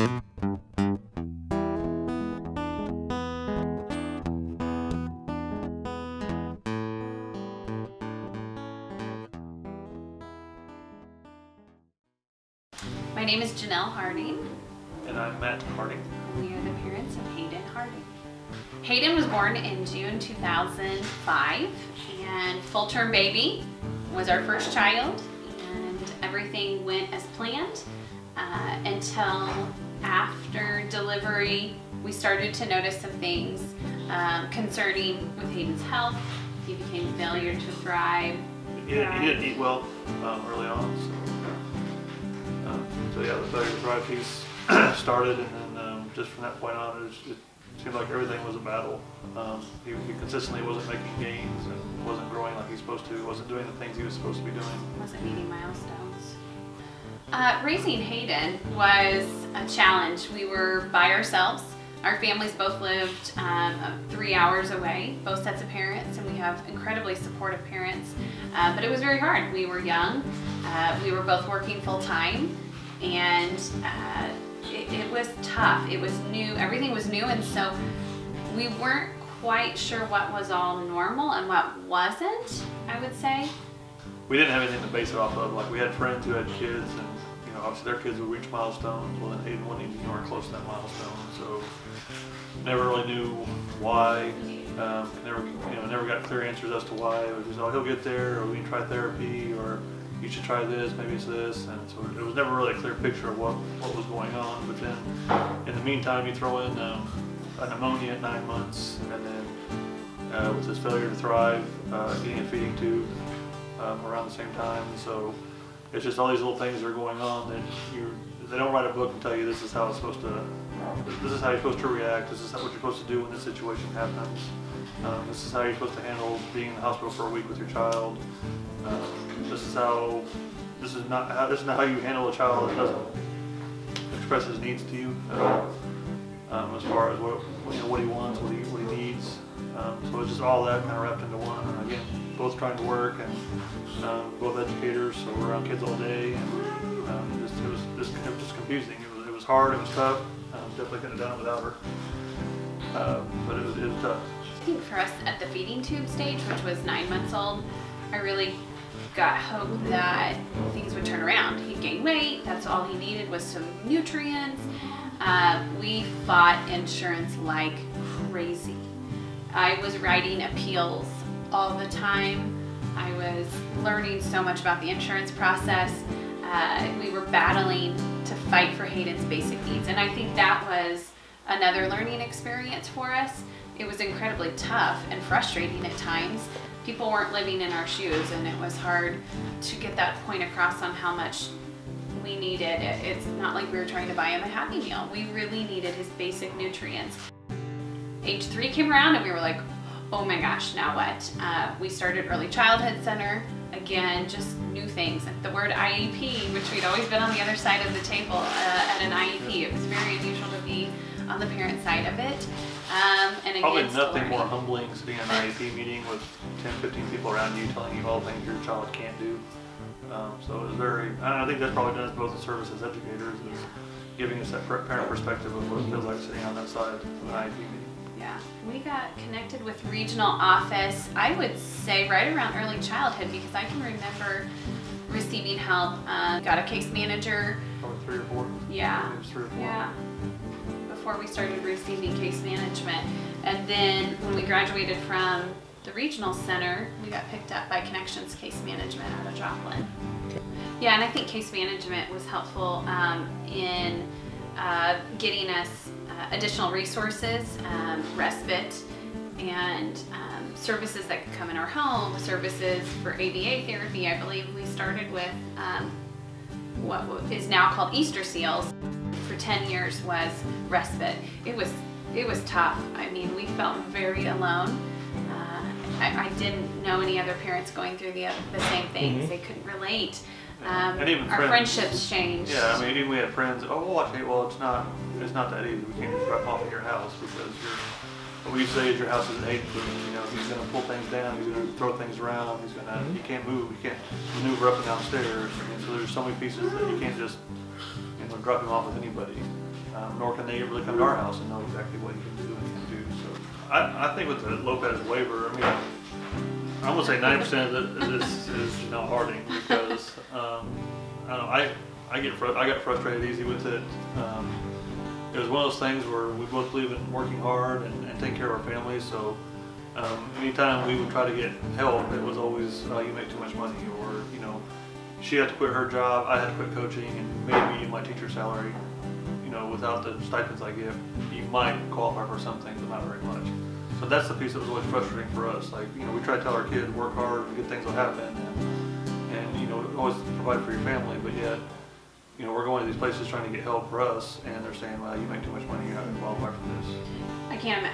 My name is Janelle Harding. And I'm Matt Harding. We are the parents of Hayden Harding. Hayden was born in June 2005, and full-term baby was our first child, and everything went as planned until after delivery we started to notice some things concerning with Hayden's health. He became a failure to thrive. He didn't eat well early on, so yeah, the failure to thrive piece started, and then just from that point on, it seemed like everything was a battle. He consistently wasn't making gains and wasn't growing like he's supposed to, wasn't doing the things he was supposed to be doing. Wasn't meeting milestones. Raising Hayden was a challenge. We were by ourselves. Our families both lived 3 hours away, both sets of parents, and we have incredibly supportive parents. But it was very hard. We were young. We were both working full time, and it was tough. It was new. Everything was new, and so we weren't quite sure what was all normal and what wasn't, I would say. We didn't have anything to base it off of. Like, we had friends who had kids, and obviously their kids would reach milestones. Well, then Hayden wasn't even anywhere close to that milestone, so never really knew why. Never got clear answers as to why. It was just, oh, he'll get there, or we can try therapy, or you should try this, maybe it's this, and so it was never really a clear picture of what was going on. But then, in the meantime, you throw in a pneumonia at 9 months, and then with his failure to thrive, getting a feeding tube around the same time. So it's just all these little things that are going on that they don't write a book and tell you this is how it's supposed to. This is how you're supposed to react. This is what you're supposed to do when this situation happens. This is how you're supposed to handle being in the hospital for a week with your child. This is not how you handle a child that doesn't express his needs to you at all. As far as what he wants, what he needs. So it's just all that kind of wrapped into one. And again, both trying to work and both educators, so we're around kids all day, and it was just confusing. It was hard. It was tough. Definitely couldn't have done it without her. But it was tough. I think for us at the feeding tube stage, which was 9 months old, I really got hope that things would turn around. He'd gain weight. That's all he needed was some nutrients. We fought insurance like crazy. I was writing appeals all the time. I was learning so much about the insurance process. We were battling to fight for Hayden's basic needs, and I think that was another learning experience for us. It was incredibly tough and frustrating at times. People weren't living in our shoes, and it was hard to get that point across on how much we needed. It's not like we were trying to buy him a Happy Meal. We really needed his basic nutrients. Age 3 came around, and we were like, oh my gosh, now what? We started Early Childhood Center. Again, just new things. The word IEP, which we'd always been on the other side of the table at an IEP. It was very unusual to be on the parent side of it. And again, probably nothing more humbling sitting in an IEP meeting with 10, 15 people around you telling you all the things your child can't do. So it was very, and I think that's probably done as both the service as educators, is giving us that parent perspective of what it feels like sitting on that side of an IEP meeting. Yeah, we got connected with regional office, I would say right around early childhood, because I can remember receiving help. Got a case manager. Probably 3 or 4. Yeah. It was 3 or 4. Yeah. Before we started receiving case management. And then when we graduated from the regional center, we got picked up by Connections Case Management out of Joplin. Yeah, and I think case management was helpful in getting us additional resources, respite, and services that could come in our home, services for ABA therapy. I believe we started with what is now called Easter Seals. For 10 years was respite. It was tough. I mean, we felt very alone. I didn't know any other parents going through the same things. They couldn't relate. And even our friendships changed. Yeah, I mean, even we had friends. Oh, well, okay, well, it's not that easy. We can't just drop off at your house because what we say is your house isn't Hayden-proof. He's going to pull things down. He's going to throw things around. He's going to. He can't move. He can't maneuver up and down stairs. I mean, so there's so many pieces that you can't just drop him off with anybody. nor can they really come to our house and know exactly what you can do and can do. So I think with the Lopez waiver, I mean, I'm gonna say 90% of this is Harding, because I don't know, I got frustrated easy with it. It was one of those things where we both believe in working hard and taking care of our families. So anytime we would try to get help, it was always you make too much money, or she had to quit her job, I had to quit coaching, and maybe my teacher salary, without the stipends I give, you might qualify for something, but not very much. So that's the piece that was always frustrating for us. Like, we try to tell our kids, work hard, good things will happen, and always provide for your family, but yet, we're going to these places trying to get help for us, and they're saying, well, you make too much money, you're not going to qualify for this. I can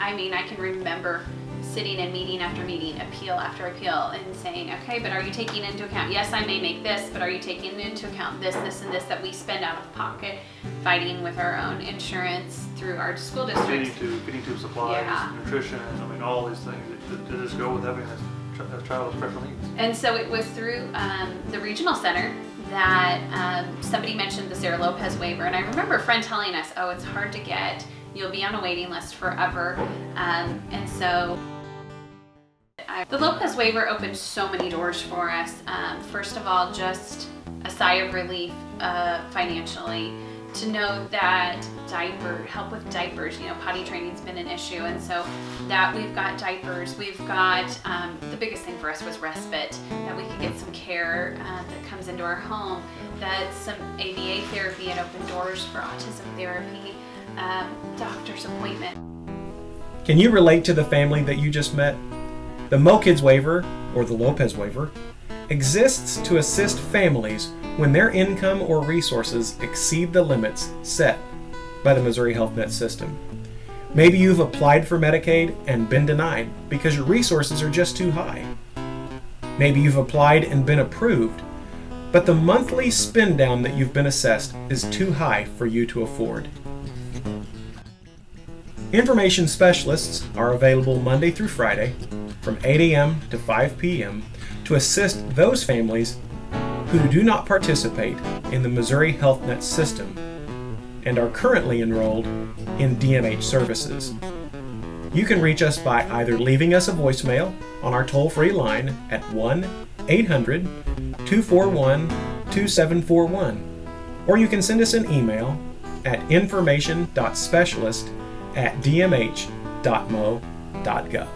remember sitting in meeting after meeting, appeal after appeal, and saying, okay, but are you taking into account, yes, I may make this, but are you taking into account this, this, and this that we spend out of pocket fighting with our own insurance through our school districts? Feeding tube supplies, nutrition, all these things that just go with having a child with special needs. And so it was through the regional center that somebody mentioned the Sarah Lopez waiver, and I remember a friend telling us, oh, it's hard to get, you'll be on a waiting list forever, and so the Lopez waiver opened so many doors for us. First of all, just a sigh of relief financially, to know that help with diapers, potty training's been an issue, and so that we've got diapers, we've got, the biggest thing for us was respite, that we could get some care that comes into our home, that some ABA therapy and open doors for autism therapy, doctor's appointment. Can you relate to the family that you just met? The MOCDD waiver, or the Lopez waiver, exists to assist families when their income or resources exceed the limits set by the Missouri Health Net system. Maybe you've applied for Medicaid and been denied because your resources are just too high. Maybe you've applied and been approved, but the monthly spend down that you've been assessed is too high for you to afford. Information specialists are available Monday through Friday from 8 a.m. to 5 p.m. to assist those families who do not participate in the Missouri Health Net system and are currently enrolled in DMH services. You can reach us by either leaving us a voicemail on our toll-free line at 1-800-241-2741, or you can send us an email at information.specialist@dmh.mo.gov.